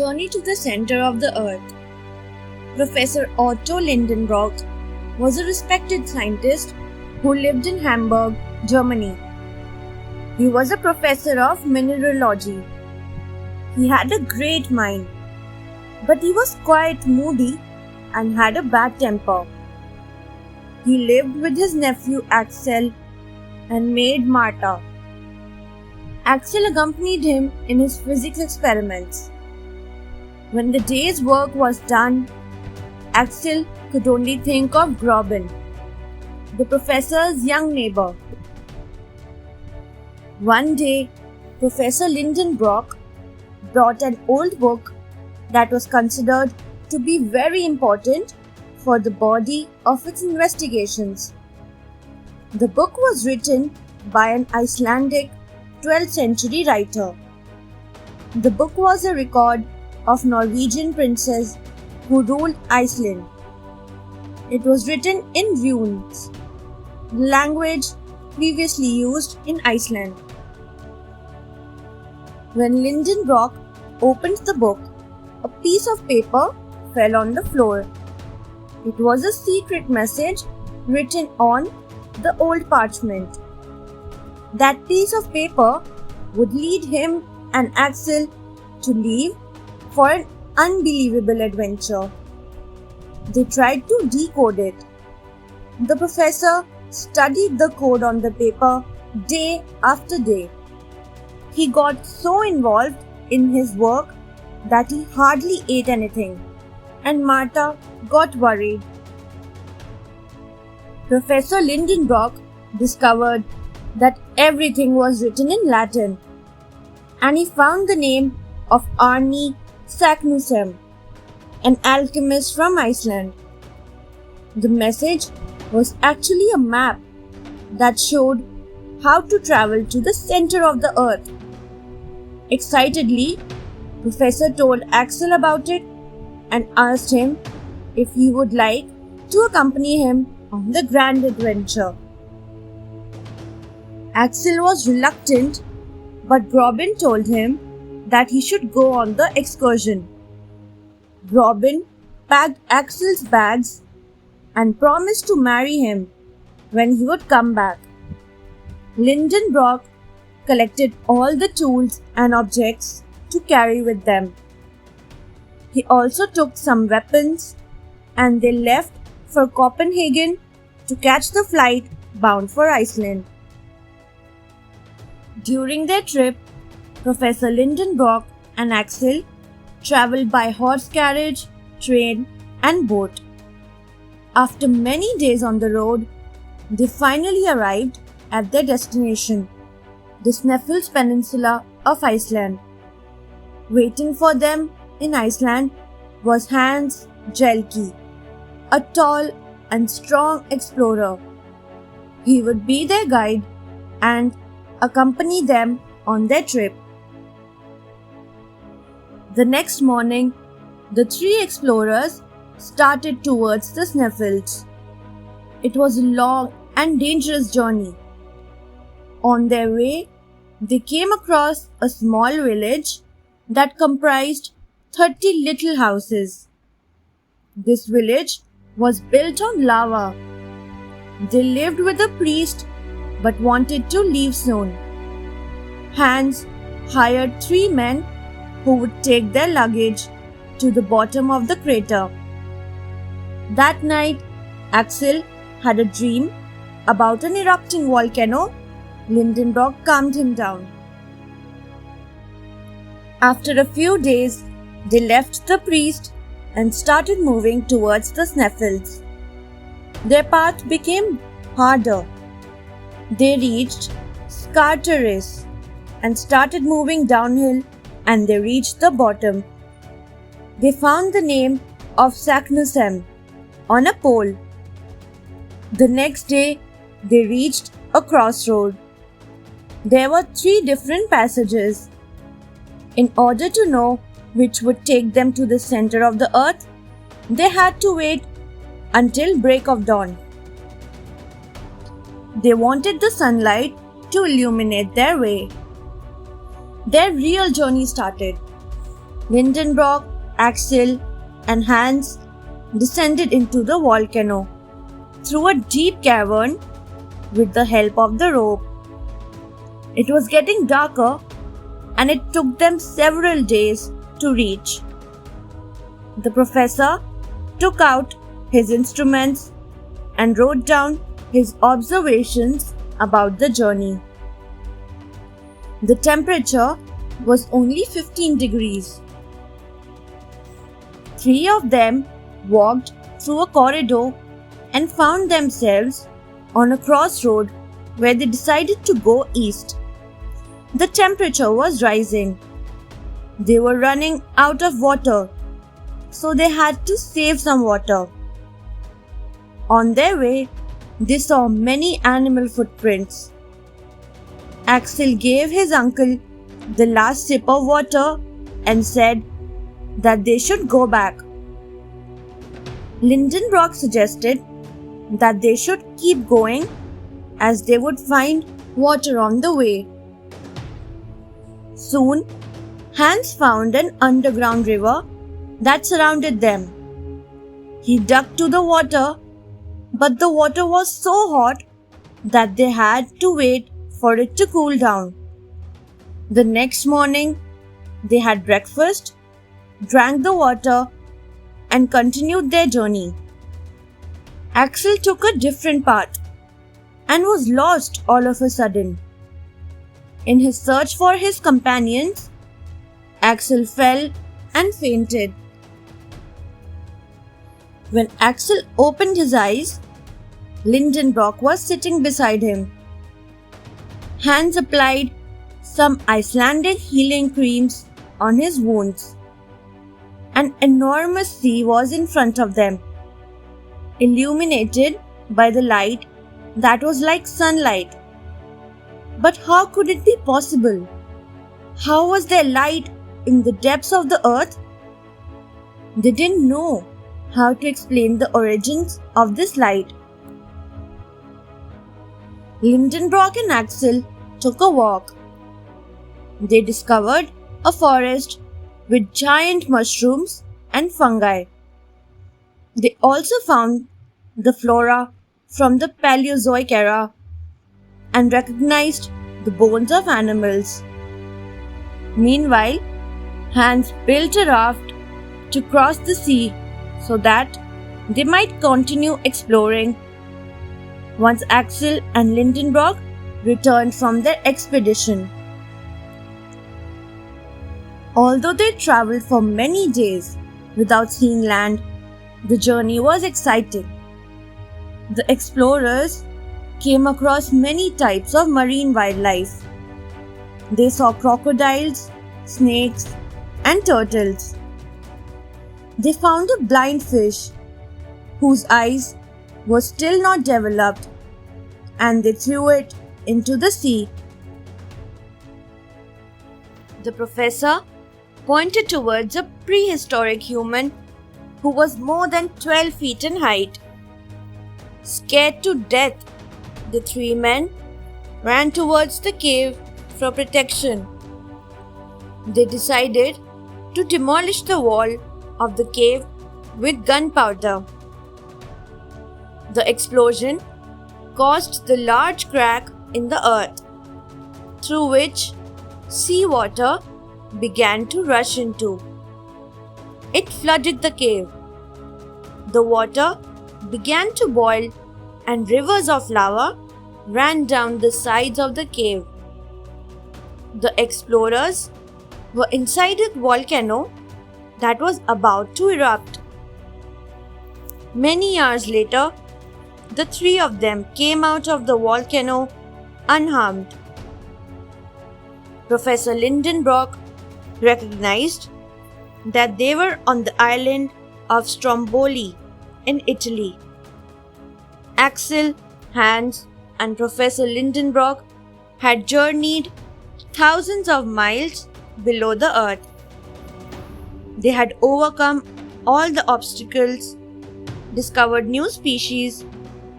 Journey to the Center of the Earth. Professor Otto Lindenbrock was a respected scientist who lived in Hamburg, Germany. He was a professor of mineralogy. He had a great mind, but he was quite moody and had a bad temper. He lived with his nephew Axel and maid Marta. Axel accompanied him in his physics experiments. When the day's work was done, Axel could only think of Grobin, the professor's young neighbor. One day, Professor Lindenbrock brought an old book that was considered to be very important for the body of its investigations. The book was written by an Icelandic 12th century writer. The book was a record of Norwegian princes who ruled Iceland. It was written in runes, the language previously used in Iceland. When Lindenbrock opened the book, a piece of paper fell on the floor. It was a secret message written on the old parchment. That piece of paper would lead him and Axel to leave for an unbelievable adventure. They tried to decode it. The professor studied the code on the paper day after day. He got so involved in his work that he hardly ate anything, and Marta got worried. Professor Lindenbrock discovered that everything was written in Latin, and he found the name of Árni Saknussemm, an alchemist from Iceland. The message was actually a map that showed how to travel to the center of the earth. Excitedly, Professor told Axel about it and asked him if he would like to accompany him on the grand adventure. Axel was reluctant, but Grobin told him that he should go on the excursion. Grobin packed Axel's bags and promised to marry him when he would come back. Lindenbrock collected all the tools and objects to carry with them. He also took some weapons, and they left for Copenhagen to catch the flight bound for Iceland. During their trip, Professor Lindenbrock and Axel traveled by horse carriage, train, and boat. After many days on the road, they finally arrived at their destination, the Snæfellsnes Peninsula of Iceland. Waiting for them in Iceland was Hans Jelke, a tall and strong explorer. He would be their guide and accompany them on their trip. The next morning, the three explorers started towards the Snæfellsnes. It was a long and dangerous journey. On their way, they came across a small village that comprised 30 little houses. This village was built on lava. They lived with a priest but wanted to leave soon. Hans hired 3 men who would take their luggage to the bottom of the crater. That night, Axel had a dream about an erupting volcano. Lindenbrock calmed him down. After a few days, they left the priest and started moving towards the Snæfellsnes. Their path became harder. They reached Skartaris and started moving downhill, and they reached the bottom. They found the name of Saknussemm on a pole. The next day, they reached a crossroad. There were 3 different passages. In order to know which would take them to the center of the earth, they had to wait until break of dawn. They wanted the sunlight to illuminate their way. Their real journey started. Lindenbrock, Axel, and Hans descended into the volcano through a deep cavern with the help of the rope. It was getting darker and it took them several days to reach. The professor took out his instruments and wrote down his observations about the journey. The temperature was only 15 degrees. 3 of them walked through a corridor and found themselves on a crossroad where they decided to go east. The temperature was rising. They were running out of water, so they had to save some water. On their way, they saw many animal footprints. Axel gave his uncle the last sip of water and said that they should go back. Lindenbrock suggested that they should keep going as they would find water on the way. Soon, Hans found an underground river that surrounded them. He dug to the water, but the water was so hot that they had to wait for it to cool down. The next morning, they had breakfast, drank the water, and continued their journey. Axel took a different path and was lost all of a sudden. In his search for his companions, Axel fell and fainted. When Axel opened his eyes, Lindenbrock was sitting beside him. Hans applied some Icelandic healing creams on his wounds. An enormous sea was in front of them, illuminated by the light that was like sunlight. But how could it be possible? How was there light in the depths of the earth? They didn't know how to explain the origins of this light. Lindenbrock and Axel took a walk. They discovered a forest with giant mushrooms and fungi. They also found the flora from the Paleozoic era and recognized the bones of animals. Meanwhile, Hans built a raft to cross the sea so that they might continue exploring once Axel and Lindenbrock returned from their expedition. Although they traveled for many days without seeing land, the journey was exciting. The explorers came across many types of marine wildlife. They saw crocodiles, snakes, and turtles. They found a blind fish whose eyes were still not developed, and they threw it into the sea. The professor pointed towards a prehistoric human who was more than 12 feet in height. Scared to death, the 3 men ran towards the cave for protection. They decided to demolish the wall of the cave with gunpowder. The explosion caused the large crack in the earth, through which seawater began to rush into. It flooded the cave. The water began to boil and rivers of lava ran down the sides of the cave. The explorers were inside a volcano that was about to erupt. Many hours later, the 3 of them came out of the volcano unharmed. Professor Lindenbrock recognized that they were on the island of Stromboli in Italy. Axel, Hans, and Professor Lindenbrock had journeyed thousands of miles below the earth. They had overcome all the obstacles, discovered new species,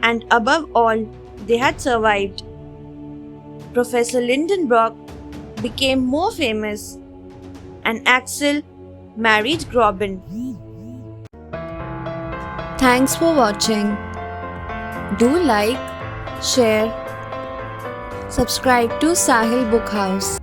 and above all, they had survived. Professor Lindenbrock became more famous, and Axel married Robin. Thanks for watching. Do like, share, subscribe to Sahil Book House.